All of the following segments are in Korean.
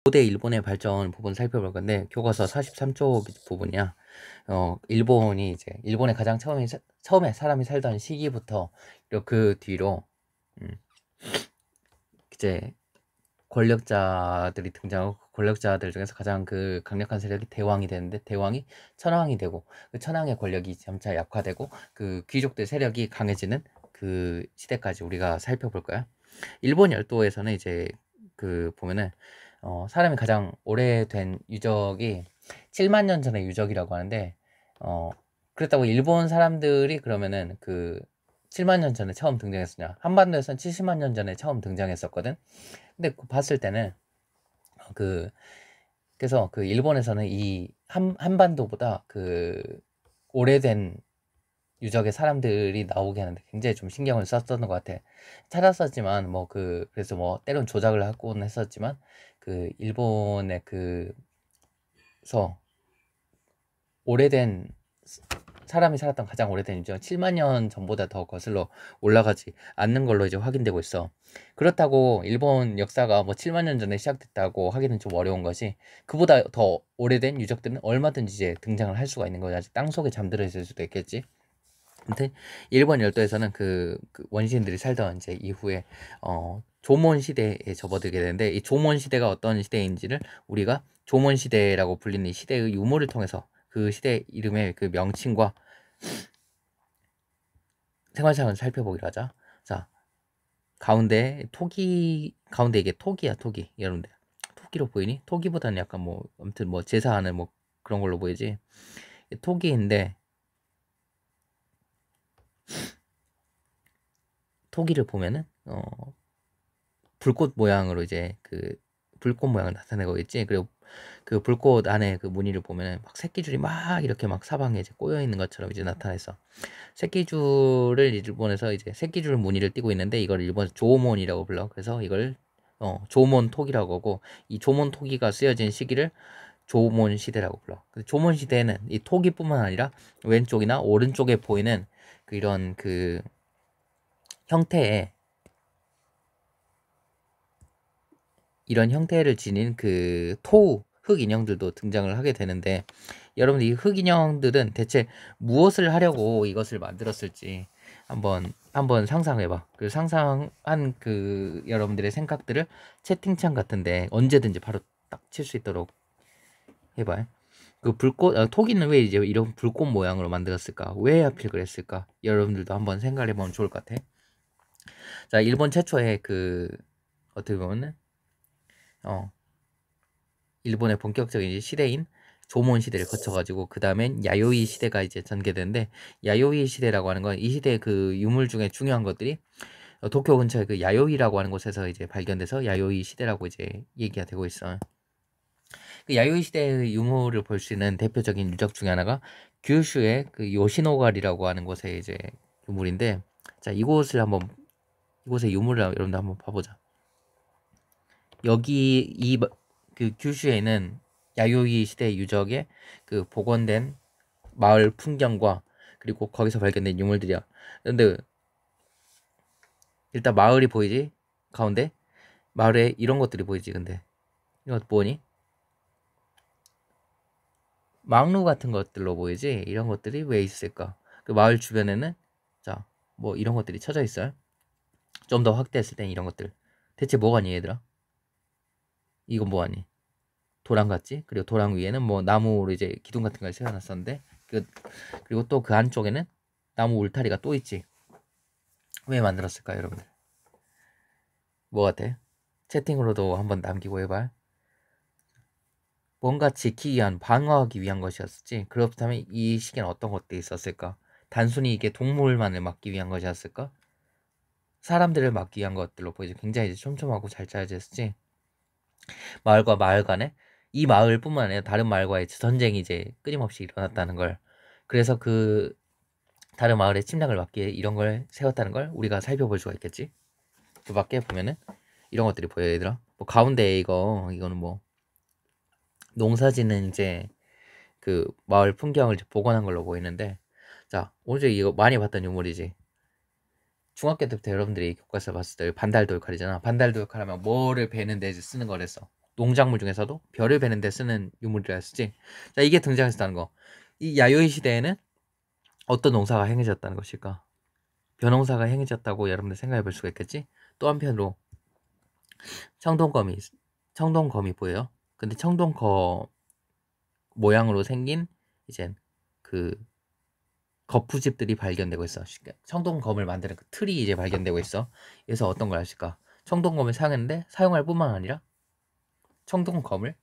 고대 일본의 발전 부분 살펴볼 건데 교과서 43쪽 부분이야. 일본이 이제 일본에 가장 처음에 사람이 살던 시기부터 그 뒤로 음, 이제 권력자들이 등장하고 권력자들 중에서 가장 그 강력한 세력이 대왕이 되는데 대왕이 천황이 되고 그 천황의 권력이 점차 약화되고 그 귀족들 세력이 강해지는 그 시대까지 우리가 살펴볼 거야. 일본 열도에서는 이제 그 보면은 사람이 가장 오래된 유적이 7만 년 전의 유적이라고 하는데 어, 그렇다고 일본 사람들이 그러면은 그 7만 년 전에 처음 등장했으냐? 한반도에서는 70만 년 전에 처음 등장했었거든. 근데 그 봤을 때는 그 그래서 그 일본에서는 이 한반도보다 그 오래된 유적의 사람들이 나오게 하는데 굉장히 좀 신경을 썼던 것 같아. 찾았었지만 뭐 그래서 뭐 때론 조작을 하곤 했었지만 그 일본의 그서 오래된 사람이 살았던 가장 오래된 유적은 7만 년 전보다 더 거슬러 올라가지 않는 걸로 이제 확인되고 있어. 그렇다고 일본 역사가 뭐 7만 년 전에 시작됐다고 하기는 좀 어려운 것이 그보다 더 오래된 유적들은 얼마든지 이제 등장을 할 수가 있는 거지. 아직 땅속에 잠들어 있을 수도 있겠지. 아무튼 일본 열도에서는 그 원시인들이 살던 이제 이후에 조몬 시대에 접어들게 되는데 이 조몬 시대가 어떤 시대인지를 우리가 조몬 시대라고 불리는 이 시대의 유물을 통해서 그 시대 이름의 그 명칭과 생활상을 살펴보기로 하자. 자, 가운데 이게 토기야, 토기. 여러분들. 토기로 보이니? 토기보다는 약간 뭐 아무튼 뭐 제사하는 뭐 그런 걸로 보이지. 토기인데 토기를 보면은 불꽃 모양으로 이제 그 불꽃 모양을 나타내고 있지. 그리고 그 불꽃 안에 그 무늬를 보면은 막 새끼줄이 막 이렇게 막 사방에 이제 꼬여 있는 것처럼 이제 나타냈어. 새끼줄을 일본에서 이제 새끼줄 무늬를 띠고 있는데 이걸 일본에서 조몬이라고 불러. 그래서 이걸 조몬 토기라고 하고 이 조몬 토기가 쓰여진 시기를 조몬 시대라고 불러. 조몬 시대에는 이 토기뿐만 아니라 왼쪽이나 오른쪽에 보이는 이런 그 형태의 이런 형태를 지닌 그 토우 흙 인형들도 등장을 하게 되는데 여러분 이 흙 인형들은 대체 무엇을 하려고 이것을 만들었을지 한번 상상해봐. 그 상상한 그 여러분들의 생각들을 채팅창 같은데 언제든지 바로 딱 칠 수 있도록 해봐요. 그 불꽃 토기는 왜 이제 이런 불꽃 모양으로 만들었을까? 왜 하필 그랬을까? 여러분들도 한번 생각해보면 좋을 것 같아. 자, 일본 최초의 그 어떻게 보면은 어 일본의 본격적인 시대인 조몬 시대를 거쳐가지고 그 다음엔 야요이 시대가 이제 전개되는데 야요이 시대라고 하는 건 이 시대의 그 유물 중에 중요한 것들이 도쿄 근처에 그 야요이라고 하는 곳에서 이제 발견돼서 야요이 시대라고 이제 얘기가 되고 있어. 그 야요이 시대의 유물을 볼 수 있는 대표적인 유적 중에 하나가 규슈의 그 요시노가리라고 하는 곳의 이제 유물인데 자 이곳의 유물을 여러분들 한번 봐보자. 여기 그 규슈에는 야요이 시대 유적의 그 복원된 마을 풍경과 그리고 거기서 발견된 유물들이야. 근데 일단 마을이 보이지? 가운데 마을에 이런 것들이 보이지. 근데 이거 뭐니? 망루 같은 것들로 보이지? 이런 것들이 왜 있을까? 그 마을 주변에는 자 뭐 이런 것들이 쳐져 있어요. 좀 더 확대했을 땐 이런 것들 대체 뭐가니 얘들아? 이건 뭐하니? 도랑 같지? 그리고 도랑 위에는 뭐 나무로 이제 기둥 같은 걸 세워놨었는데 그리고 또 그 안쪽에는 나무 울타리가 또 있지. 왜 만들었을까요, 여러분들? 뭐 같아? 채팅으로도 한번 남기고 해봐. 뭔가 지키기 위한, 방어하기 위한 것이었을지, 그렇다면 이 시기엔 어떤 것들이 있었을까? 단순히 이게 동물만을 막기 위한 것이었을까? 사람들을 막기 위한 것들로 보이지. 굉장히 이제 촘촘하고 잘 짜여져 있었지. 마을과 마을 간에 이 마을뿐만 아니라 다른 마을과의 전쟁이 이제 끊임없이 일어났다는 걸. 그래서 그 다른 마을의 침략을 막기 위해 이런 걸 세웠다는 걸 우리가 살펴볼 수가 있겠지. 그 밖에 보면은 이런 것들이 보여 얘들아. 뭐 가운데 이거는 뭐 농사짓는 이제 그 마을 풍경을 이제 복원한 걸로 보이는데 자 오늘 이거 많이 봤던 유물이지. 중학교 때부터 여러분들이 교과서 봤을 때 반달돌칼이잖아. 반달돌칼 하면 뭐를 베는데 쓰는 거랬어. 농작물 중에서도 벼를 베는 데 쓰는 유물이라 했지. 자, 이게 등장했다는 거. 이 야요이 시대에는 어떤 농사가 행해졌다는 것일까? 벼농사가 행해졌다고 여러분들 생각해 볼 수가 있겠지? 또 한편으로 청동검이 보여요. 근데 청동검 모양으로 생긴 이제 그 거푸집들이 발견되고 있어. 청동검을 만드는 그 틀이 이제 발견되고 있어. 그래서 어떤 걸 하실까? 청동검을 사용했는데 사용할 뿐만 아니라 청동검을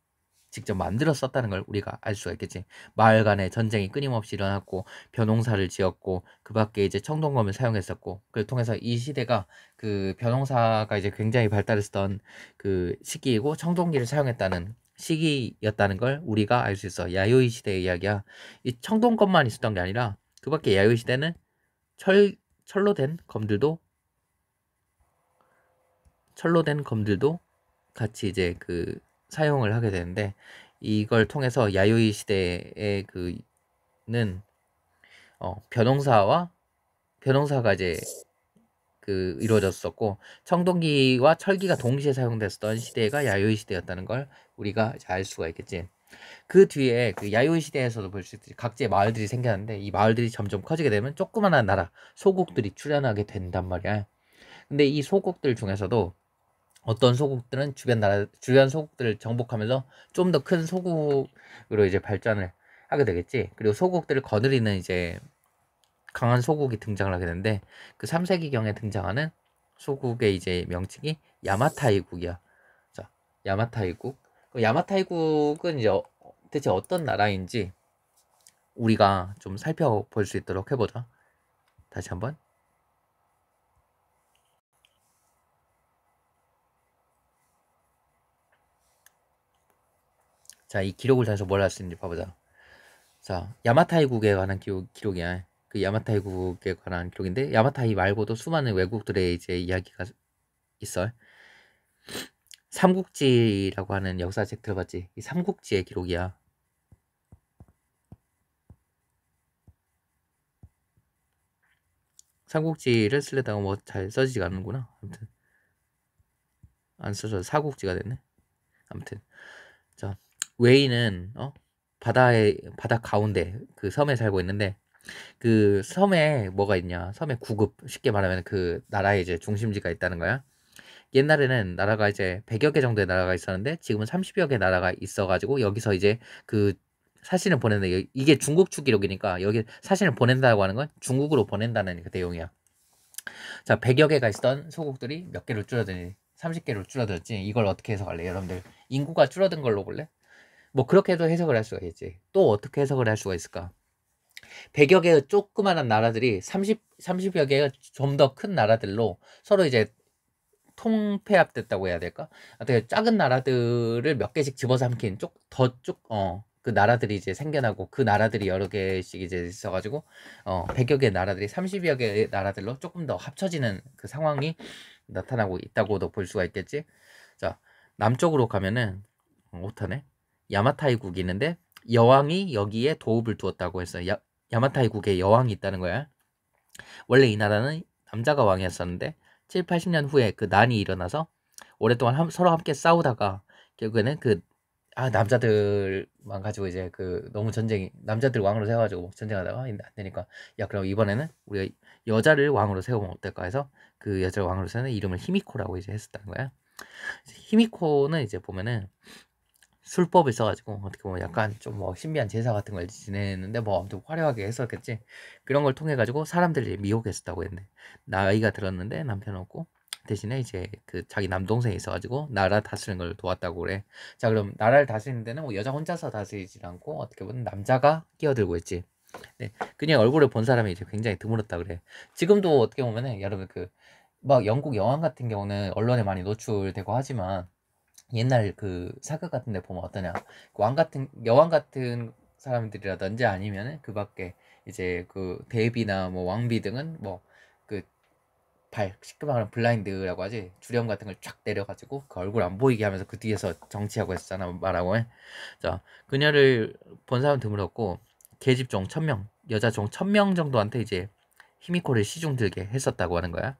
직접 만들어 썼다는 걸 우리가 알 수가 있겠지. 마을 간에 전쟁이 끊임없이 일어났고 벼농사를 지었고 그 밖에 이제 청동검을 사용했었고 그걸 통해서 이 시대가 그 벼농사가 이제 굉장히 발달했던 그 시기이고 청동기를 사용했다는 시기였다는 걸 우리가 알 수 있어. 야요이 시대의 이야기야. 이 청동검만 있었던 게 아니라 그 밖에 야요이 시대는 철로 된 검들도 같이 이제 그 사용을 하게 되는데 이걸 통해서 야요이 시대의 그는 벼농사가 이제 그 이루어졌었고 청동기와 철기가 동시에 사용됐었던 시대가 야요이 시대였다는 걸 우리가 이제 알 수가 있겠지. 그 뒤에 그 야요이 시대에서도 볼 수 있듯이 각지의 마을들이 생겼는데 이 마을들이 점점 커지게 되면 조그만한 나라 소국들이 출현하게 된단 말이야. 근데 이 소국들 중에서도 어떤 소국들은 주변 소국들을 정복하면서 좀 더 큰 소국으로 이제 발전을 하게 되겠지. 그리고 소국들을 거느리는 이제 강한 소국이 등장을 하게 되는데 그 3세기경에 등장하는 소국의 이제 명칭이 야마타이국이야. 자, 야마타이국. 야마타이국은 이제 대체 어떤 나라인지 우리가 좀 살펴볼 수 있도록 해보자. 다시 한번. 자, 이 기록을 통해서 뭘 할 수 있는지 봐보자. 자, 야마타이국에 관한 기록이야. 그 야마타이국에 관한 기록인데 야마타이 말고도 수많은 외국들의 이제 이야기가 있어. 삼국지라고 하는 역사책 들어봤지? 이 삼국지의 기록이야. 삼국지를 쓰려다가 뭐 잘 써지지가 않는구나. 아무튼 안 써서 사국지가 됐네. 아무튼 자, 웨이는 바다 가운데 그 섬에 살고 있는데 그 섬에 뭐가 있냐? 섬에 구급, 쉽게 말하면 그 나라의 이제 중심지가 있다는 거야. 옛날에는 나라가 이제 100여 개 정도의 나라가 있었는데 지금은 30여 개 나라가 있어가지고 여기서 이제 그 사신을 보내는 이게 중국 측 기록이니까 여기 사신을 보낸다고 하는 건 중국으로 보낸다는 그 내용이야. 자, 100여 개가 있던 소국들이 몇 개로 줄어드니 30개로 줄어들었지. 이걸 어떻게 해석할래? 여러분들 인구가 줄어든 걸로 볼래? 뭐 그렇게도 해석을 할 수가 있지. 또 어떻게 해석을 할 수가 있을까? 100여 개의 조그만한 나라들이 30여 개의 좀 더 큰 나라들로 서로 이제 통폐합됐다고 해야 될까? 어떻게 작은 나라들을 몇 개씩 집어삼킨 그 나라들이 이제 생겨나고 그 나라들이 여러 개씩 이제 있어가지고 100여 개 나라들이 30여 개의 나라들로 조금 더 합쳐지는 그 상황이 나타나고 있다고도 볼 수가 있겠지. 자, 남쪽으로 가면은 오타네 야마타이국이 있는데 여왕이 여기에 도읍을 두었다고 했어요. 야마타이국에 여왕이 있다는 거야. 원래 이 나라는 남자가 왕이었었는데 7, 80년 후에 그 난이 일어나서 오랫동안 서로 함께 싸우다가 결국에는 남자들만 가지고 이제 그 너무 남자들 왕으로 세워가지고 전쟁하다가 안 되니까 야 그럼 이번에는 우리가 여자를 왕으로 세우면 어떨까 해서 그 여자를 왕으로 세우는 이름을 히미코라고 이제 했었다는 거야. 히미코는 이제 보면은 술법을 써가지고 어떻게 보면 약간 좀 뭐 신비한 제사 같은 걸 지내는데 뭐 아무튼 화려하게 했었겠지. 그런 걸 통해 가지고 사람들이 미혹했었다고 했는데 나이가 들었는데 남편 없고 대신에 이제 그 자기 남동생이 있어가지고 나라 다스리는 걸 도왔다고 그래. 자, 그럼 나라를 다스리는 데는 뭐 여자 혼자서 다스리지 않고 어떻게 보면 남자가 끼어들고 있지. 네, 그냥 얼굴을 본 사람이 이제 굉장히 드물었다 그래. 지금도 어떻게 보면은 여러분 그 막 영국 여왕 같은 경우는 언론에 많이 노출되고 하지만 옛날 그 사극 같은 데 보면 어떠냐, 그 여왕 같은 사람들이라든지 아니면은 그 밖에 이제 그 대비나 뭐 왕비 등은 뭐 그 쉽게 말하면 블라인드라고 하지, 주령 같은 걸 쫙 내려가지고 그 얼굴 안 보이게 하면서 그 뒤에서 정치하고 했잖아, 말하고 해. 자, 그녀를 본 사람 드물었고 계집종 1000명, 여자종 1000명 정도한테 이제 히미코를 시중 들게 했었다고 하는 거야.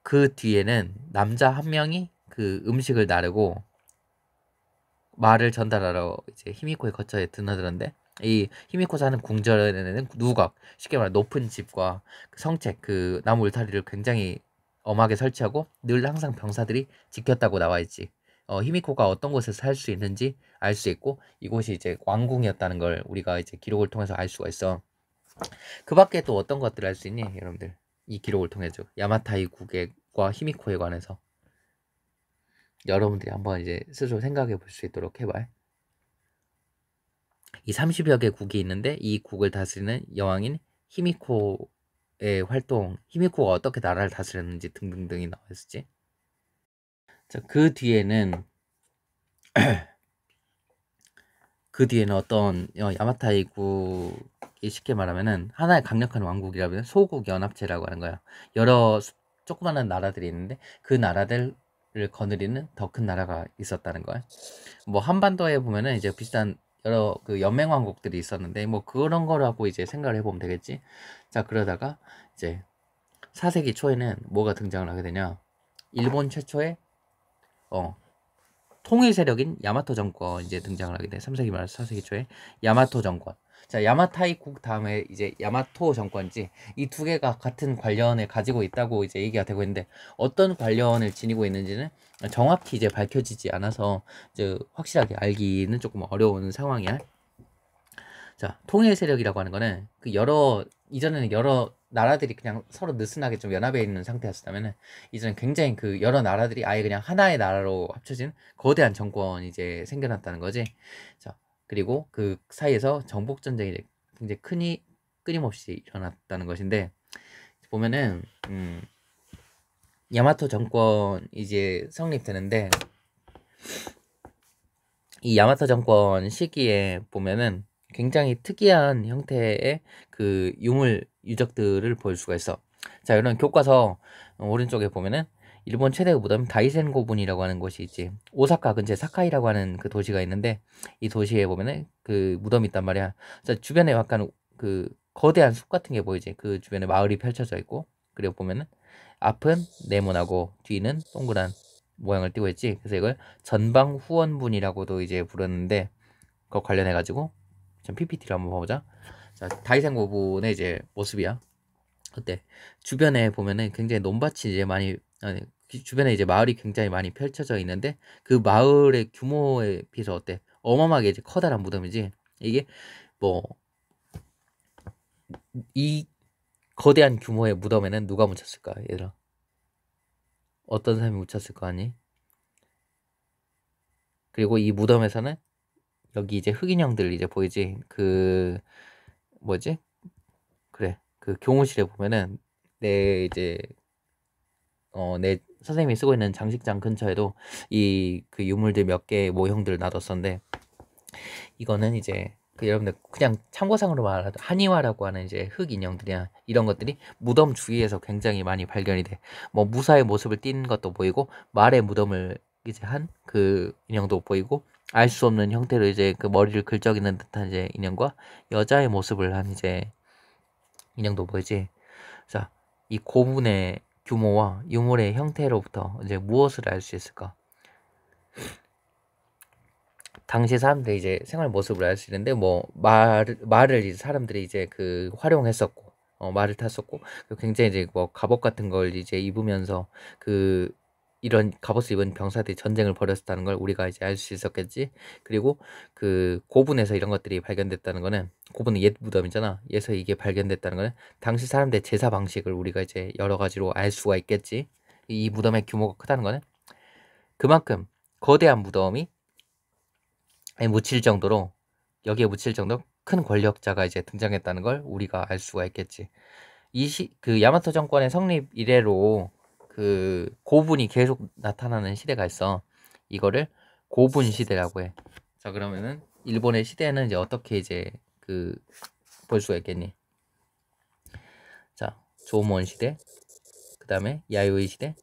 그 뒤에는 남자 한 명이 그 음식을 나르고 말을 전달하러 이제 히미코의 거처에 드나들었는데, 이 히미코 사는 궁전에는 누각, 쉽게 말해 높은 집과 그 성책, 그 나무 울타리를 굉장히 엄하게 설치하고 늘 항상 병사들이 지켰다고 나와 있지. 히미코가 어떤 곳에서 살 수 있는지 알 수 있고, 이곳이 이제 왕궁이었다는 걸 우리가 이제 기록을 통해서 알 수가 있어. 그 밖에 또 어떤 것들을 알 수 있니, 여러분들? 이 기록을 통해서 야마타이 국과 히미코에 관해서 여러분들이 한번 이제 스스로 생각해 볼 수 있도록 해봐. 이 30여 개 국이 있는데, 이 국을 다스리는 여왕인 히미코의 활동, 히미코가 어떻게 나라를 다스렸는지 등등등이 나와 있었지. 자, 그 뒤에는 어떤 야마타이 국이 쉽게 말하면은 하나의 강력한 왕국이라면 소국 연합체라고 하는 거야. 여러 조그마한 나라들이 있는데 그 나라들을 거느리는 더 큰 나라가 있었다는 거야. 뭐 한반도에 보면은 이제 비슷한 여러 그 연맹 왕국들이 있었는데 뭐 그런 거라고 이제 생각을 해보면 되겠지. 자, 그러다가 이제 4세기 초에는 뭐가 등장을 하게 되냐? 일본 최초의 통일 세력인 야마토 정권 이제 등장을 하게 돼. 3세기 말 4세기 초에 야마토 정권. 자, 야마타이 국 다음에 이제 야마토 정권이지. 이 두 개가 같은 관련을 가지고 있다고 이제 얘기가 되고 있는데 어떤 관련을 지니고 있는지는 정확히 이제 밝혀지지 않아서 이제 확실하게 알기는 조금 어려운 상황이야. 자, 통일 세력이라고 하는 거는 그 이전에는 여러 나라들이 그냥 서로 느슨하게 좀 연합해 있는 상태였다면은 이제는 굉장히 그 여러 나라들이 아예 그냥 하나의 나라로 합쳐진 거대한 정권이 이제 생겨났다는 거지. 자, 그리고 그 사이에서 정복 전쟁이 굉장히 끊임없이 일어났다는 것인데 보면은 야마토 정권 이제 성립되는데 이 야마토 정권 시기에 보면은 굉장히 특이한 형태의 그 유물 유적들을 볼 수가 있어. 자, 이런 교과서 오른쪽에 보면은 일본 최대의 무덤 다이센 고분이라고 하는 곳이 있지. 오사카 근처에 사카이라고 하는 그 도시가 있는데 이 도시에 보면은 그 무덤이 있단 말이야. 자, 주변에 약간 그 거대한 숲 같은 게 보이지. 그 주변에 마을이 펼쳐져 있고 그리고 보면은 앞은 네모나고 뒤는 동그란 모양을 띠고 있지. 그래서 이걸 전방 후원분이라고도 이제 부르는데 그거 관련해 가지고 좀 PPT를 한번 봐보자. 자, 다이생 고분의 이제 모습이야. 어때? 주변에 보면은 굉장히 논밭이 이제 많이 주변에 이제 마을이 굉장히 많이 펼쳐져 있는데 그 마을의 규모에 비해서 어때? 어마어마하게 이제 커다란 무덤이지. 이게 뭐 이 거대한 규모의 무덤에는 누가 묻혔을까, 얘들아? 어떤 사람이 묻혔을 거 아니? 그리고 이 무덤에서는 여기 이제 흑인형들 이제 보이지? 그 뭐지? 그래. 그 교무실에 보면은 내 선생님이 쓰고 있는 장식장 근처에도 이 그 유물들 몇 개의 모형들을 놔뒀었는데 이거는 이제 그 여러분들 그냥 참고상으로 말하도 한의화라고 하는 이제 흑 인형들이야. 이런 것들이 무덤 주위에서 굉장히 많이 발견이 돼. 뭐 무사의 모습을 띈 것도 보이고 말의 무덤을 이제 한 그 인형도 보이고 알 수 없는 형태로 이제 그 머리를 긁적이는 듯한 이제 인형과 여자의 모습을 한 이제 인형도 보이지. 자, 이 고분의 규모와 유물의 형태로부터 이제 무엇을 알 수 있을까? 당시 사람들이 이제 생활 모습을 알 수 있는데 뭐 말을 이제 사람들이 이제 그 활용했었고 말을 탔었고 굉장히 이제 뭐 갑옷 같은 걸 이제 입으면서 그 이런 갑옷을 입은 병사들이 전쟁을 벌였다는 걸 우리가 이제 알 수 있었겠지. 그리고 그 고분에서 이런 것들이 발견됐다는 거는 고분은 옛 무덤이잖아. 예서 이게 발견됐다는 거는 당시 사람들의 제사 방식을 우리가 이제 여러 가지로 알 수가 있겠지. 이 무덤의 규모가 크다는 거는 그만큼 거대한 무덤이 묻힐 정도로 여기에 묻힐 정도로 큰 권력자가 이제 등장했다는 걸 우리가 알 수가 있겠지. 그 야마토 정권의 성립 이래로 그 고분이 계속 나타나는 시대가 있어. 이거를 고분 시대라고 해. 자, 그러면은 일본의 시대는 이제 어떻게 이제 그 볼 수가 있겠니? 자, 조몬 시대, 그 다음에 야요이 시대,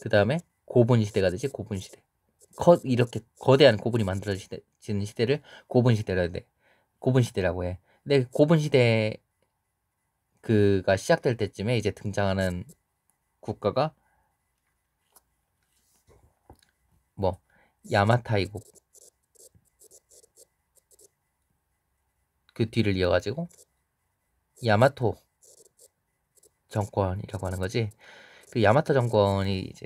그 다음에 고분 시대가 되지. 고분 시대. 이렇게 거대한 고분이 만들어지는 시대를 고분 시대라고 해. 고분 시대라고 해. 근데 고분 시대 그가 시작될 때쯤에 이제 등장하는 국가가 뭐 야마타이국 그 뒤를 이어가지고 야마토 정권이라고 하는 거지. 그 야마토 정권이 이제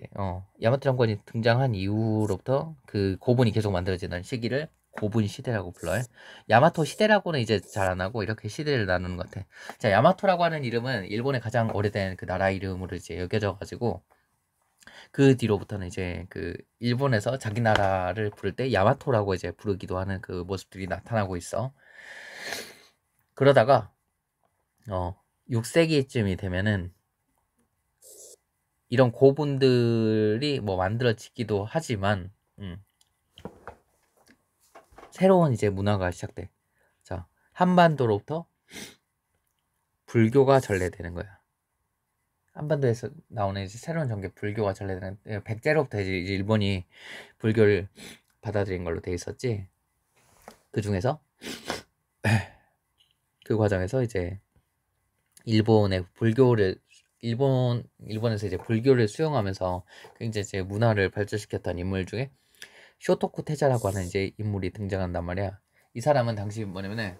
야마토 정권이 등장한 이후로부터 그 고분이 계속 만들어지는 시기를 고분 시대라고 불러요. 야마토 시대라고는 이제 잘 안 하고 이렇게 시대를 나누는 것 같아. 자, 야마토라고 하는 이름은 일본의 가장 오래된 그 나라 이름으로 이제 여겨져 가지고 그 뒤로부터는 이제 그 일본에서 자기 나라를 부를 때 야마토라고 이제 부르기도 하는 그 모습들이 나타나고 있어. 그러다가 6세기쯤이 되면은 이런 고분들이 뭐 만들어지기도 하지만 새로운 이제 문화가 시작돼. 자, 한반도로부터 불교가 전래되는 거야. 한반도에서 나오는 이제 새로운 종교 불교가 전래되는 백제로부터 이제 일본이 불교를 받아들인 걸로 돼 있었지. 그 중에서 그 과정에서 이제 일본에서 이제 불교를 수용하면서 굉장히 이제 문화를 발전시켰던 인물 중에 쇼토쿠 태자라고 하는 이제 인물이 등장한단 말이야. 이 사람은 당시 뭐냐면은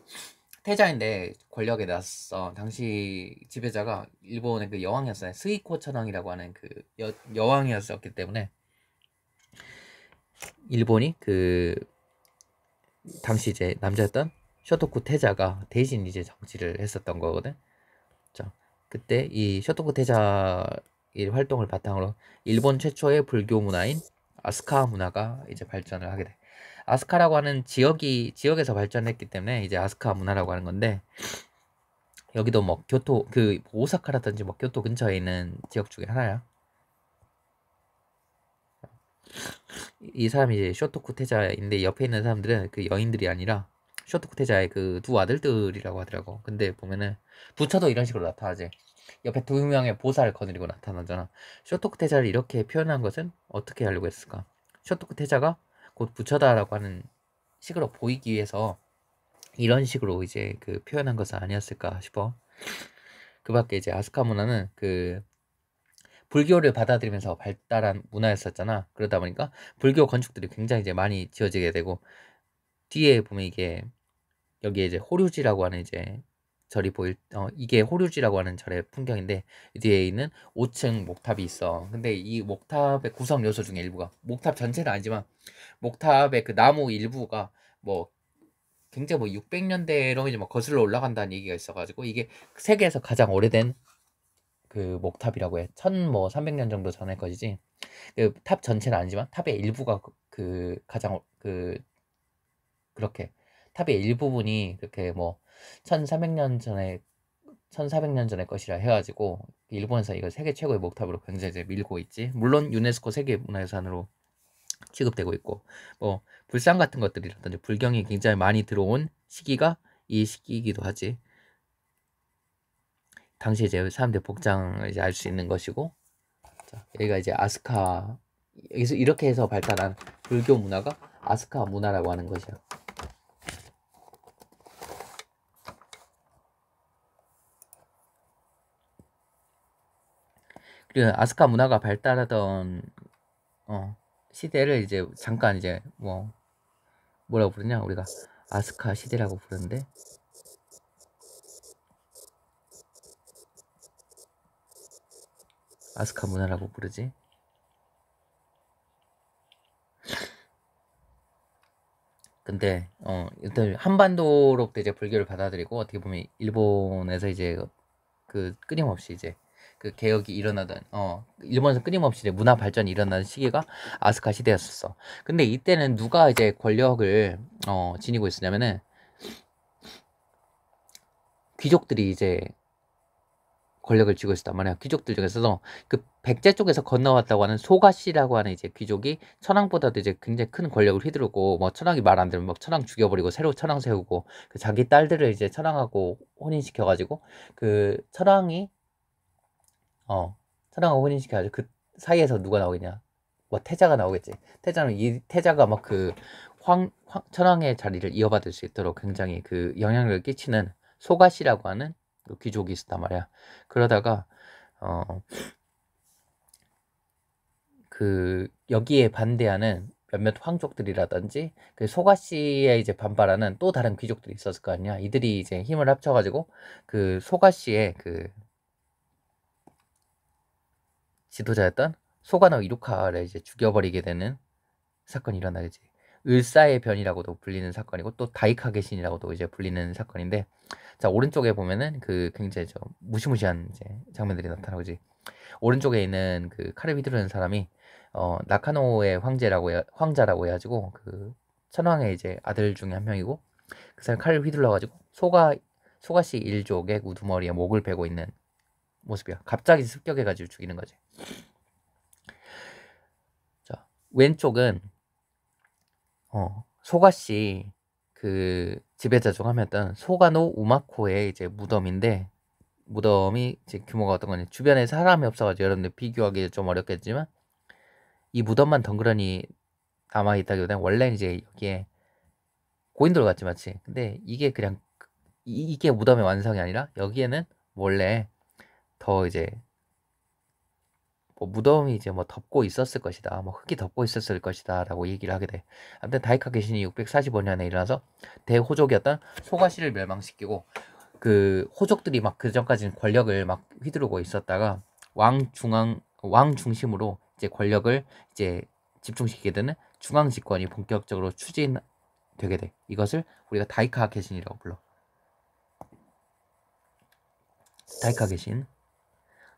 태자인데 권력에 났어. 당시 지배자가 일본의 그 여왕이었어요. 스이코 천황이라고 하는 그 여왕이었었기 때문에 일본이 그 당시 이제 남자였던 쇼토쿠 태자가 대신 이제 정치를 했었던 거거든. 자, 그때 이 쇼토쿠 태자의 활동을 바탕으로 일본 최초의 불교 문화인 아스카 문화가 이제 발전을 하게 돼. 아스카라고 하는 지역에서 발전했기 때문에 이제 아스카 문화라고 하는 건데, 여기도 뭐 교토 그 오사카라든지 뭐 교토 근처에 있는 지역 중에 하나야. 이 사람이 이제 쇼토쿠 태자인데 옆에 있는 사람들은 그 여인들이 아니라 쇼토쿠 태자의 그 두 아들들이라고 하더라고. 근데 보면은 부처도 이런 식으로 나타나지. 옆에 두 명의 보살을 거느리고 나타나잖아. 쇼토쿠 태자를 이렇게 표현한 것은 어떻게 하려고 했을까? 쇼토쿠 태자가 곧 부처다라고 하는 식으로 보이기 위해서 이런 식으로 이제 그 표현한 것은 아니었을까 싶어. 그 밖에 이제 아스카 문화는 그 불교를 받아들이면서 발달한 문화였었잖아. 그러다 보니까 불교 건축들이 굉장히 이제 많이 지어지게 되고, 뒤에 보면 이게 여기에 이제 호류지라고 하는 이제 절이 이게 호류지라고 하는 절의 풍경인데, 이 뒤에 있는 5층 목탑이 있어. 근데 이 목탑의 구성 요소 중에 일부가, 목탑 전체는 아니지만 목탑의 그 나무 일부가 뭐 굉장히 뭐 600년대로 이제 뭐 거슬러 올라간다는 얘기가 있어가지고, 이게 세계에서 가장 오래된 그 목탑이라고 해. 1300년 정도 전의 것이지. 그 탑 전체는 아니지만 탑의 일부가 가장 그렇게 탑의 일부분이 그렇게 뭐 1300년 전에 1400년 전의 것이라 해가지고 일본에서 이거 세계 최고의 목탑으로 굉장히 이제 밀고 있지. 물론 유네스코 세계문화유산으로 취급되고 있고, 뭐 불상 같은 것들이라든지 불경이 굉장히 많이 들어온 시기가 이 시기이기도 하지. 당시 이제 사람들 복장을 이제 알 수 있는 것이고, 자, 여기가 이제 아스카, 여기서 이렇게 해서 발달한 불교 문화가 아스카 문화라고 하는 것이야. 그리고 아스카 문화가 발달하던 시대를 이제 잠깐 이제 뭐라고 부르냐, 우리가 아스카 시대라고 부르는데, 아스카 문화라고 부르지. 근데 일단 한반도로부터 이제 불교를 받아들이고, 어떻게 보면 일본에서 이제 그 끊임없이 이제 그 개혁이 일어나던 일본에서 끊임없이 이제 문화 발전이 일어나는 시기가 아스카 시대였었어. 근데 이때는 누가 이제 권력을 지니고 있었냐면은 귀족들이 이제 권력을 쥐고 있었단 말이야. 귀족들 중에서도 그 백제 쪽에서 건너왔다고 하는 소가씨라고 하는 이제 귀족이 천황보다도 이제 굉장히 큰 권력을 휘두르고, 뭐 천황이 말 안 들으면 막 천황 죽여버리고 새로 천황 세우고, 그 자기 딸들을 이제 천황하고 혼인시켜가지고, 그 천황하고 혼인시켜가지고 그 사이에서 누가 나오겠냐? 뭐 태자가 나오겠지. 태자는 이 태자가 막 그 천황의 자리를 이어받을 수 있도록 굉장히 그 영향력을 끼치는 소가씨라고 하는 그 귀족이 있었단 말이야. 그러다가 그 여기에 반대하는 몇몇 황족들이라든지 그 소가씨에 이제 반발하는 또 다른 귀족들이 있었을 거 아니야. 이들이 이제 힘을 합쳐가지고 그 소가씨의 그 지도자였던 소가노 이루카를 이제 죽여버리게 되는 사건이 일어나겠지. 을사의 변이라고도 불리는 사건이고 또 다이카게 신이라고도 이제 불리는 사건인데, 자 오른쪽에 보면은 그 굉장히 저 무시무시한 이제 장면들이 나타나고지. 오른쪽에 있는 그 칼을 휘두르는 사람이 나카노의 황자라고 해가지고 그 천황의 이제 아들 중에 한 명이고, 그 사람 칼을 휘둘러가지고 소가씨 일족의 우두머리에 목을 베고 있는 모습이야. 갑자기 습격해가지고 죽이는 거지. 자 왼쪽은 소가씨 그 지배자 중 한 명이었던 소가노 우마코의 이제 무덤인데, 무덤이 이제 규모가 어떤 거냐, 주변에 사람이 없어가지고 여러분들 비교하기 좀 어렵겠지만 이 무덤만 덩그러니 남아있다기보다는 원래 이제 여기에 고인돌 같지, 맞지? 근데 이게 그냥 이게 무덤의 완성이 아니라 여기에는 원래 더 이제 뭐 무덤이 이제 뭐 덮고 있었을 것이다, 뭐 흙이 덮고 있었을 것이다 라고 얘기를 하게 돼. 아무튼 다이카 개신이 645년에 일어나서 대호족이었던 소가시를 멸망시키고, 그 호족들이 막 그 전까지는 권력을 막 휘두르고 있었다가 왕 중심으로 이제 권력을 이제 집중시키게 되는 중앙 집권이 본격적으로 추진되게 돼. 이것을 우리가 다이카 개신이라고 불러. 다이카 개신.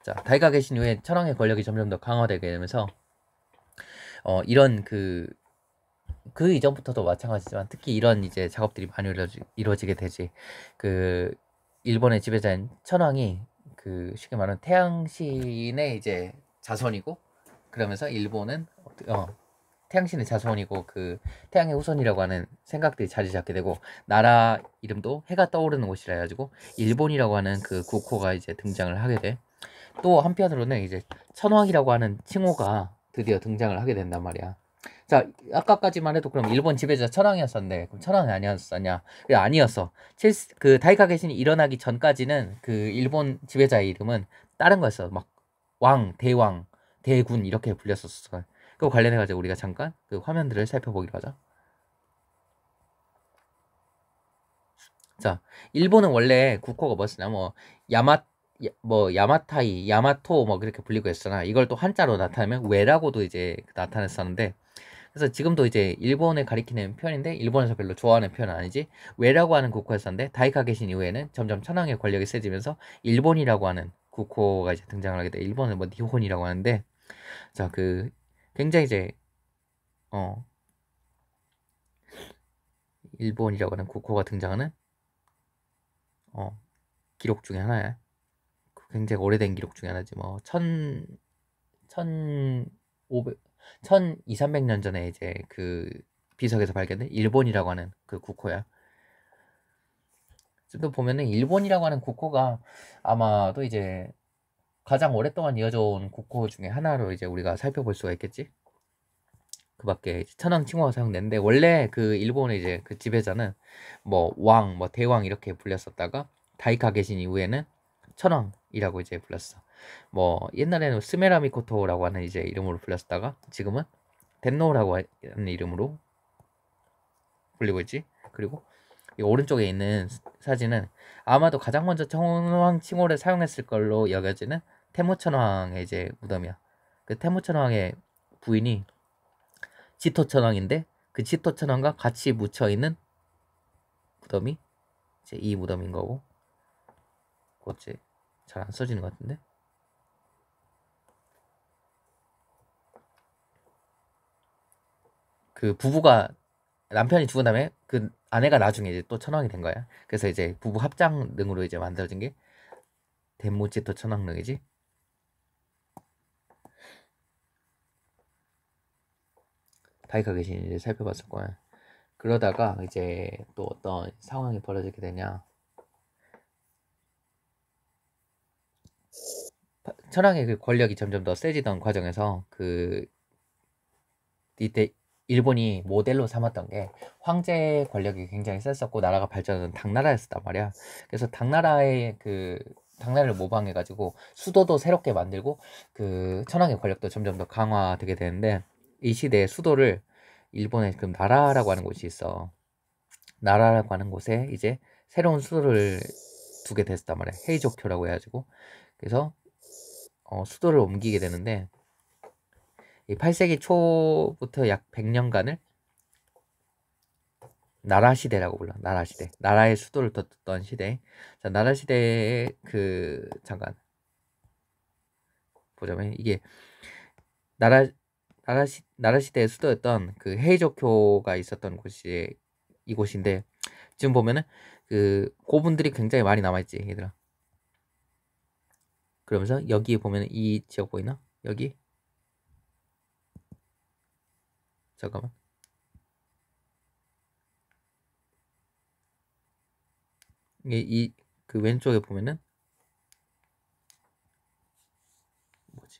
자, 다이카 개신 이후에 천황의 권력이 점점 더 강화되게 되면서 이런 그 이전부터도 마찬가지지만 특히 이런 이제 작업들이 많이 이루어지게 되지. 그 일본의 지배자인 천황이 그 쉽게 말하는 태양신의 이제 자손이고, 그러면서 일본은 태양신의 자손이고 그 태양의 후손이라고 하는 생각들이 자리 잡게 되고, 나라 이름도 해가 떠오르는 곳이라 해가지고 일본이라고 하는 그 국호가 이제 등장을 하게 돼. 또 한편으로는 이제 천황이라고 하는 칭호가 드디어 등장을 하게 된단 말이야. 자, 아까까지만 해도 그럼 일본 지배자 천황이었었는데 그럼 천황이 아니었었냐? 아니었어. 그 다이카 개신이 일어나기 전까지는 그 일본 지배자의 이름은 다른 거였어. 막 왕, 대왕, 대군 이렇게 불렸었어. 그 관련해가지고 우리가 잠깐 그 화면들을 살펴보기로 하자. 자, 일본은 원래 국호가 뭐였으냐, 야마타이, 야마토 뭐 그렇게 불리고 했잖아. 이걸 또 한자로 나타내면 왜라고도 이제 나타냈었는데, 그래서 지금도 이제 일본을 가리키는 표현인데 일본에서 별로 좋아하는 표현은 아니지. 왜라고 하는 국호였었는데 다이카 개신 이후에는 점점 천황의 권력이 세지면서 일본이라고 하는 국호가 이제 등장을 하게 돼. 일본은 뭐 니혼이라고 하는데, 자 그 굉장히 이제 일본이라고 하는 국호가 등장하는 기록 중에 하나야. 굉장히 오래된 기록 중에 하나지. 뭐 1200, 300년 전에 이제 그 비석에서 발견된 일본이라고 하는 그 국호야. 지금도 보면은 일본이라고 하는 국호가 아마도 이제 가장 오랫동안 이어져 온 국호 중에 하나로 이제 우리가 살펴볼 수가 있겠지. 그 밖에 천황 칭호가 사용되는데, 원래 그 일본의 이제 그 지배자는 뭐 왕, 뭐 대왕 이렇게 불렸었다가 다이카 개신 이후에는 천황이라고 이제 불렀어. 뭐 옛날에는 스메라미코토라고 하는 이제 이름으로 불렸다가 지금은 덴노라고 하는 이름으로 불리고 있지. 그리고 이 오른쪽에 있는 사진은 아마도 가장 먼저 천황 칭호를 사용했을 걸로 여겨지는 태무천황의 이제 무덤이야. 그 태무천황의 부인이 지토천황인데 그 지토천황과 같이 묻혀 있는 무덤이 이제 이 무덤인 거고, 그것이 잘 안 써지는 것 같은데. 그 부부가, 남편이 죽은 다음에 그 아내가 나중에 이제 또 천황이 된 거야. 그래서 이제 부부 합장 등으로 이제 만들어진 게 덴무지토 천황릉이지. 다이카 개신 이제 살펴봤을 거야. 그러다가 이제 또 어떤 상황이 벌어지게 되냐. 천황의 그 권력이 점점 더 세지던 과정에서 그 이때 일본이 모델로 삼았던 게 황제 권력이 굉장히 셌었고 나라가 발전하던 당나라였단 말이야. 그래서 당나라를 모방해가지고 수도도 새롭게 만들고 그 천황의 권력도 점점 더 강화되게 되는데, 이 시대에 수도를 일본에 그 나라라고 하는 곳이 있어. 나라라고 하는 곳에 이제 새로운 수도를 두게 됐단 말이야. 헤이조쿄라고 해가지고. 그래서 수도를 옮기게 되는데, 이 8세기 초부터 약 100년간을 나라 시대라고 불러. 나라 시대. 나라의 수도를 뒀던 시대. 자, 나라 시대의 잠깐 보자면 이게 나라 나라 시대의 수도였던 그 헤이조쿄가 있었던 곳이 이곳인데, 지금 보면은 그 고분들이 굉장히 많이 남아있지, 얘들아. 그러면서 여기 보면은 이 지역 보이나? 여기 잠깐만. 이게 그 왼쪽에 보면은 뭐지?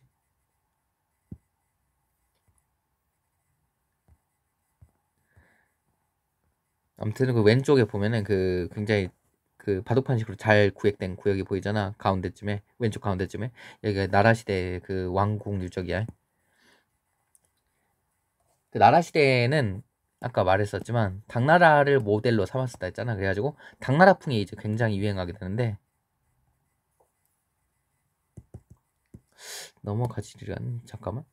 아무튼 그 왼쪽에 보면은 그 굉장히 그 바둑판식으로 잘 구획된 구역이 보이잖아. 가운데쯤에, 왼쪽 가운데쯤에. 여기가 나라 시대 그 왕궁 유적이야. 그 나라 시대에는 아까 말했었지만 당나라를 모델로 삼았었다 했잖아. 그래가지고 당나라풍이 이제 굉장히 유행하게 되는데, 넘어가지려는 잠깐만.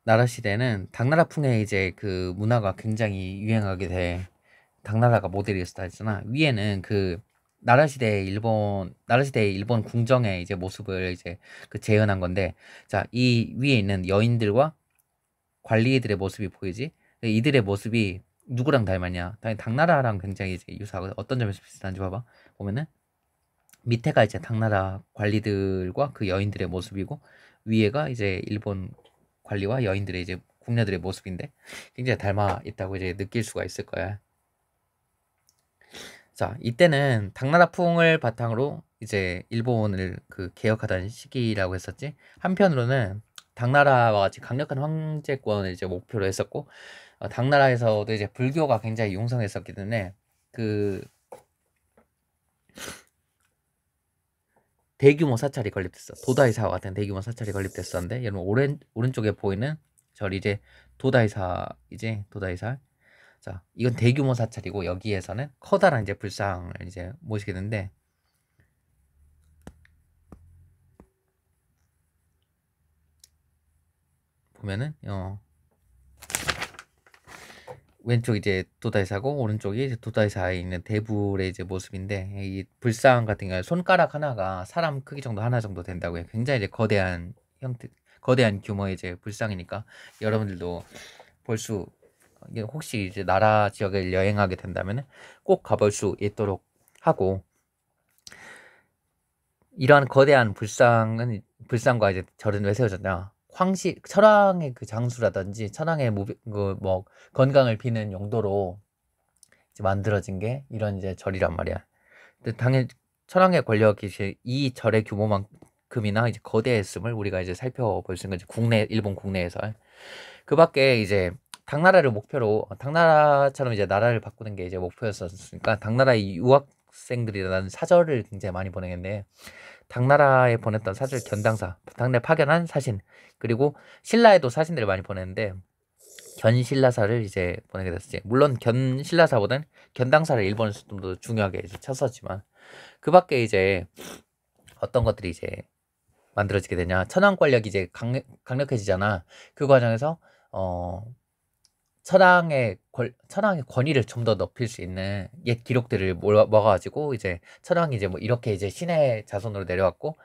나라 시대는 당나라풍의 이제 그 문화가 굉장히 유행하게 돼. 당나라가 모델이었다 했잖아. 위에는 그 나라 시대의 일본 궁정의 이제 모습을 이제 그 재현한 건데, 자, 이 위에 있는 여인들과 관리들의 모습이 보이지? 이들의 모습이 누구랑 닮았냐? 당연히 당나라랑 굉장히 이제 유사하고, 어떤 점에서 비슷한지 봐봐. 보면은 밑에가 이제 당나라 관리들과 그 여인들의 모습이고, 위에가 이제 일본 관리와 여인들의 이제 궁녀들의 모습인데, 굉장히 닮아 있다고 이제 느낄 수가 있을 거야. 자, 이때는 당나라풍을 바탕으로 이제 일본을 그 개혁하던 시기라고 했었지. 한편으로는 당나라와 같이 강력한 황제권을 이제 목표로 했었고, 당나라에서도 이제 불교가 굉장히 융성했었기 때문에 그 대규모 사찰이 건립됐어. 도다이사와 같은 대규모 사찰이 건립됐었는데, 여러분 오른쪽에 보이는 절 이제 도다이사. 자, 이건 대규모 사찰이고, 여기에서는 커다란 이제 불상을 이제 모시게 되는데, 보면은 왼쪽 이제 도다이사고, 오른쪽이 이제 도다이사에 있는 대불의 이제 모습인데, 이 불상 같은 경우에 손가락 하나가 사람 크기 정도 하나 정도 된다고 해요. 굉장히 이제 거대한 규모의 이제 불상이니까, 여러분들도 혹시 이제 나라 지역을 여행하게 된다면 꼭 가볼 수 있도록 하고, 이러한 거대한 불상과 이제 절은 왜 세워졌냐? 천황의 그 장수라든지 천황의 뭐 건강을 비는 용도로 이제 만들어진 게 이런 이제 절이란 말이야. 근데 당연히 천황의 권력이 이 절의 규모만큼이나 이제 거대했음을 우리가 이제 살펴볼 수 있는 거지. 일본 국내에서. 그 밖에 이제 당나라처럼 이제 나라를 바꾸는 게 이제 목표였었으니까, 당나라의 유학생들이라는 사절을 굉장히 많이 보내는데, 당나라에 보냈던 사절 당나라에 파견한 사신, 그리고 신라에도 사신들을 많이 보냈는데, 견신라사를 이제 보내게 됐었지. 물론 견신라사보다는 견당사를 일본에서 좀 더 중요하게 이제 쳤었지만, 그 밖에 이제 어떤 것들이 이제 만들어지게 되냐? 천황 권력이 이제 강력해지잖아. 그 과정에서 천황의 권위를 좀 더 높일 수 있는 옛 기록들을 모아가지고, 이제 천황이 이제 뭐 이렇게 이제 신의 자손으로 내려왔고,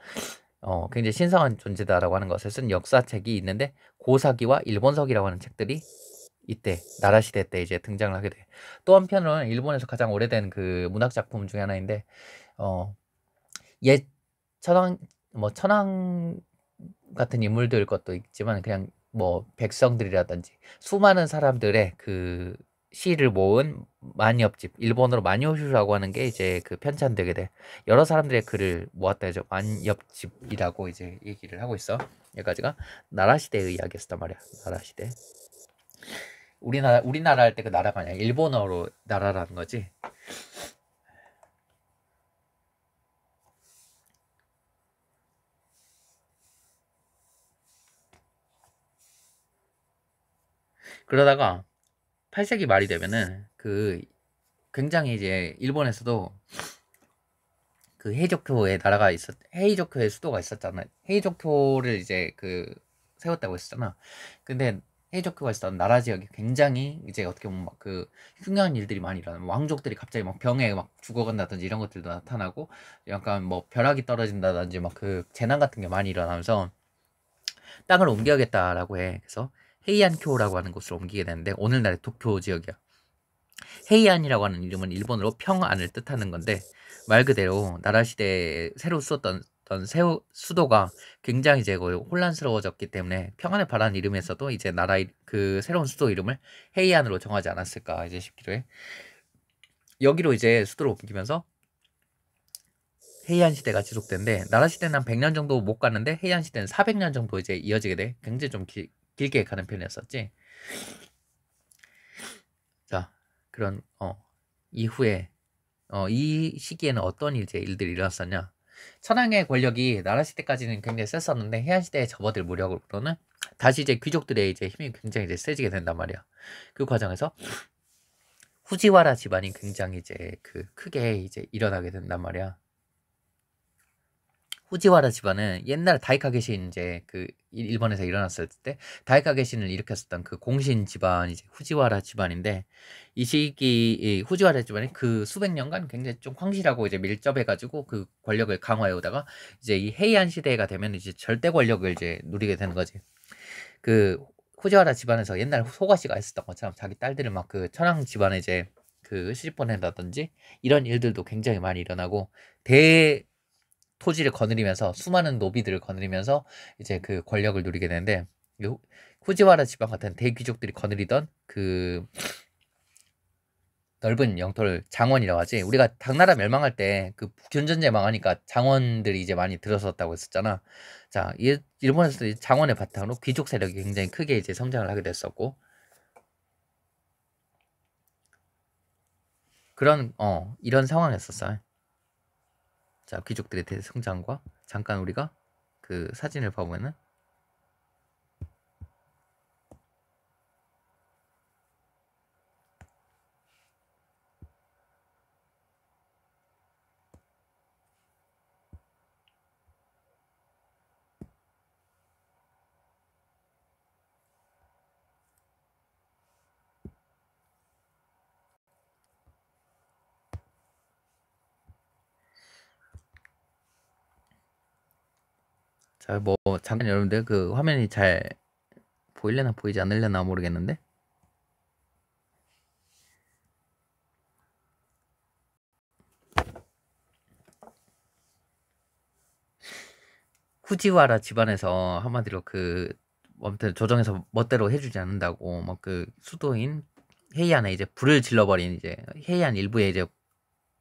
굉장히 신성한 존재다라고 하는 것을 쓴 역사책이 있는데, 고사기와 일본서기라고 하는 책들이 이때 나라 시대 때 이제 등장을 하게 돼. 또 한편으로는 일본에서 가장 오래된 그 문학 작품 중에 하나인데 옛 천황 천황 같은 인물들 것도 있지만 그냥 뭐 백성들이라든지 수많은 사람들의 그 시를 모은 만엽집, 일본어로 만요슈라고 하는 게 이제 그 편찬되게 돼. 여러 사람들의 글을 모았다 해서 만엽집이라고 이제 얘기를 하고 있어. 여기까지가 나라 시대의 이야기였단 말이야. 나라 시대. 우리나라 할 때 그 나라가 아니야. 일본어로 나라라는 거지. 그러다가 8세기 말이 되면은 그 굉장히 이제 일본에서도 그 헤이조쿄의 나라가 헤이조쿄의 수도가 있었잖아. 헤이조쿄를 이제 그 세웠다고 했었잖아. 근데 헤이조쿄가 있었던 나라 지역이 굉장히 이제 어떻게 보면 막 그 흉흉한 일들이 많이 일어나요. 왕족들이 갑자기 막 병에 막 죽어간다든지 이런 것들도 나타나고 약간 뭐 벼락이 떨어진다든지 막 그 재난 같은 게 많이 일어나면서 땅을 옮겨야겠다라고 해. 그래서 헤이안쿄라고 하는 곳으로 옮기게 되는데 오늘날의 도쿄 지역이야. 헤이안이라고 하는 이름은 일본어로 평안을 뜻하는 건데 말 그대로 나라 시대에 새로 쓰었던 수도가 굉장히 이제 거의 혼란스러워졌기 때문에 평안을 바라는 이름에서도 이제 그 새로운 수도 이름을 헤이안으로 정하지 않았을까 이제 싶기도 해. 여기로 이제 수도를 옮기면서 헤이안 시대가 지속된데 나라 시대는 한 100년 정도 못 가는데 헤이안 시대는 400년 정도 이제 이어지게 돼. 굉장히 좀 길게 가는 편이었었지. 자, 그런 이후에 이 시기에는 어떤 이제 일들이 일어났었냐? 천황의 권력이 나라 시대까지는 굉장히 셌었는데 해안 시대에 접어들 무렵으로는 다시 이제 귀족들의 이제 힘이 굉장히 이제 세지게 된단 말이야. 그 과정에서 후지와라 집안이 굉장히 이제 그 크게 이제 일어나게 된단 말이야. 후지와라 집안은 옛날 다이카 게신 이제 그 일본에서 일어났을 때 다이카 게신을 일으켰었던 그 공신 집안이 이제 후지와라 집안인데 이 시기 이 후지와라 집안이 그 수백 년간 굉장히 좀 황실하고 이제 밀접해가지고 그 권력을 강화해 오다가 이제 이 헤이안 시대가 되면 이제 절대 권력을 이제 누리게 되는 거지. 그 후지와라 집안에서 옛날 소가시가 있었던 것처럼 자기 딸들을 막 그 천황 집안에 이제 그 시집 보낸다든지 이런 일들도 굉장히 많이 일어나고 대 토지를 거느리면서 수많은 노비들을 거느리면서 이제 그 권력을 누리게 되는데 후지와라 지방 같은 대귀족들이 거느리던 그 넓은 영토를 장원이라고 하지. 우리가 당나라 멸망할 때 그 균전제 망하니까 장원들이 이제 많이 들어섰다고 했었잖아. 자, 일본에서 장원의 바탕으로 귀족 세력이 굉장히 크게 이제 성장을 하게 됐었고 그런 이런 상황이었었어. 자, 귀족들의 대성장과 잠깐 우리가 그 사진을 봐보면은 자, 뭐 잠깐 여러분들 그 화면이 잘 보일래나 보이지 않을래나 모르겠는데 후지와라 집안에서 한마디로 그 아무튼 조정해서 멋대로 해주지 않는다고 막 그 수도인 헤이안에 이제 불을 질러버린 이제 헤이안 일부에 이제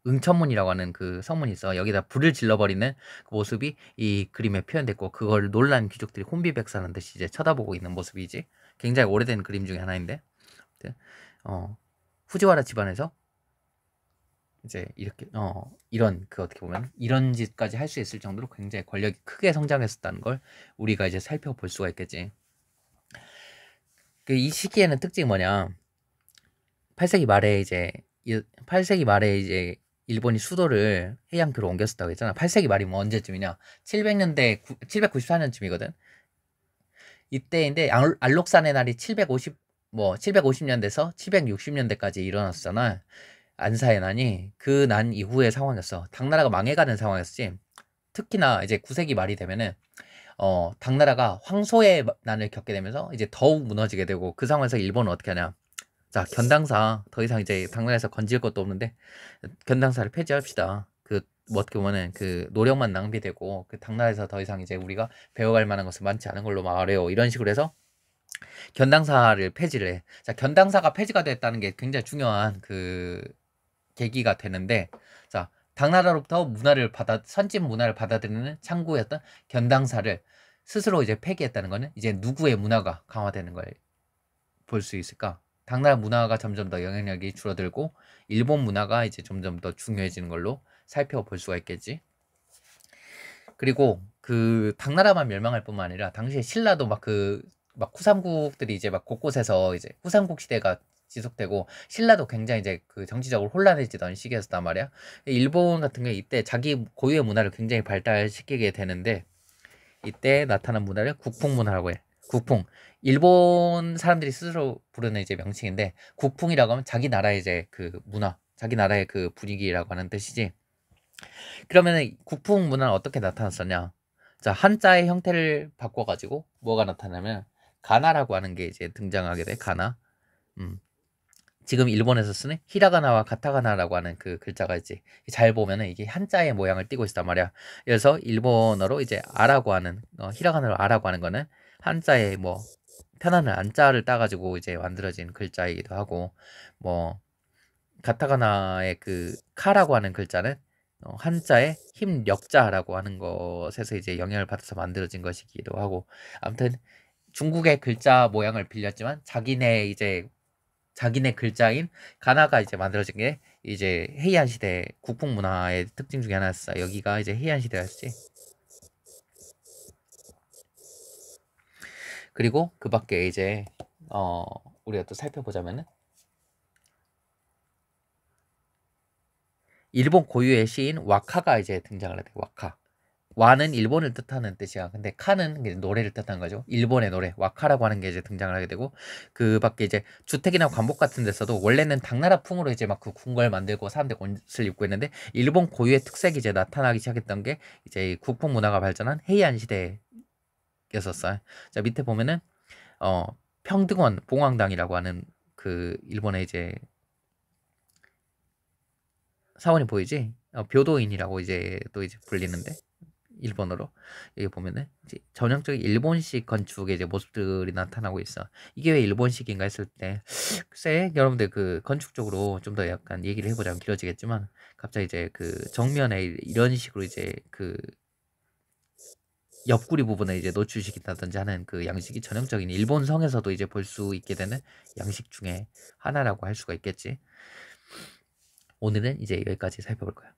응천문이라고 하는 그 성문이 있어. 여기다 불을 질러버리는 그 모습이 이 그림에 표현됐고 그걸 놀란 귀족들이 혼비백산한 듯이 이제 쳐다보고 있는 모습이지. 굉장히 오래된 그림 중에 하나인데 후지와라 집안에서 이제 이렇게 이런 그 어떻게 보면 이런 짓까지 할 수 있을 정도로 굉장히 권력이 크게 성장했었다는 걸 우리가 이제 살펴볼 수가 있겠지. 그 이 시기에는 특징이 뭐냐? 8세기 말에 이제 8세기 말에 이제 일본이 수도를 해양교로 옮겼었다고 했잖아. 8세기 말이면 언제쯤이냐? 700년대 794년쯤이거든. 이때인데 알록산의 날이 750년대에서 760년대까지 일어났잖아. 안사의 난이 그 난 이후의 상황이었어. 당나라가 망해가는 상황이었지. 특히나 이제 9세기 말이 되면은 당나라가 황소의 난을 겪게 되면서 이제 더욱 무너지게 되고 그 상황에서 일본은 어떻게 하냐? 자, 견당사 더 이상 이제 당나라에서 건질 것도 없는데 견당사를 폐지합시다. 뭐 어떻게 보면은 그 노력만 낭비되고 그 당나라에서 더 이상 이제 우리가 배워갈 만한 것은 많지 않은 걸로 말해요. 이런 식으로 해서 견당사를 폐지를 해. 자, 견당사가 폐지가 됐다는 게 굉장히 중요한 그 계기가 되는데, 자, 당나라로부터 선진 문화를 받아들이는 창구였던 견당사를 스스로 이제 폐기했다는 거는 이제 누구의 문화가 강화되는 걸 볼 수 있을까? 당나라 문화가 점점 더 영향력이 줄어들고 일본 문화가 이제 점점 더 중요해지는 걸로 살펴볼 수가 있겠지. 그리고 그 당나라만 멸망할 뿐만 아니라 당시에 신라도 막 후삼국들이 이제 막 곳곳에서 이제 후삼국 시대가 지속되고 신라도 굉장히 이제 그 정치적으로 혼란해지던 시기였단 말이야. 일본 같은 경우에 이때 자기 고유의 문화를 굉장히 발달시키게 되는데 이때 나타난 문화를 국풍 문화라고 해. 국풍. 일본 사람들이 스스로 부르는 이제 명칭인데 국풍이라고 하면 자기 나라의 이제 그 문화, 자기 나라의 그 분위기라고 하는 뜻이지. 그러면은 국풍 문화는 어떻게 나타났었냐? 자, 한자의 형태를 바꿔가지고 뭐가 나타나면 가나라고 하는 게 이제 등장하게 돼. 가나. 음. 지금 일본에서 쓰는 히라가나와 가타가나라고 하는 그 글자가 있지. 잘 보면은 이게 한자의 모양을 띠고 있단 말이야. 그래서 일본어로 이제 아라고 하는 히라가나로 아라고 하는 거는 한자의 뭐 편안한 안자를 따가지고 이제 만들어진 글자이기도 하고 뭐 가타가나의 그 카라고 하는 글자는 한자의 힘력자라고 하는 것에서 이제 영향을 받아서 만들어진 것이기도 하고 아무튼 중국의 글자 모양을 빌렸지만 자기네 글자인 가나가 이제 만들어진 게 이제 헤이안 시대 국풍 문화의 특징 중에 하나였어. 여기가 이제 헤이안 시대였지. 그리고 그 밖에 이제 우리가 또 살펴보자면은 일본 고유의 시인 와카가 이제 등장을 하게 돼. 와카. 와는 일본을 뜻하는 뜻이야. 근데 카는 노래를 뜻하는 거죠. 일본의 노래, 와카라고 하는 게 이제 등장을 하게 되고, 그 밖에 이제 주택이나 관복 같은 데서도 원래는 당나라풍으로 이제 막 그 궁궐 만들고 사람들 옷을 입고 있는데, 일본 고유의 특색이 이제 나타나기 시작했던 게 이제 국풍 문화가 발전한 헤이안 시대였었어요. 자, 밑에 보면은, 어, 평등원 봉황당이라고 하는 그 일본의 이제 사원이 보이지? 묘도인이라고 이제 또 이제 불리는데, 일본어로 여기 보면은 이제 전형적인 일본식 건축의 이제 모습들이 나타나고 있어. 이게 왜 일본식인가 했을 때 글쎄 여러분들 그 건축적으로 좀 더 약간 얘기를 해보자면 길어지겠지만 갑자기 이제 그 정면에 이런 식으로 이제 그 옆구리 부분에 이제 노출시킨다든지 하는 그 양식이 전형적인 일본 성에서도 이제 볼 수 있게 되는 양식 중에 하나라고 할 수가 있겠지. 오늘은 이제 여기까지 살펴볼 거야.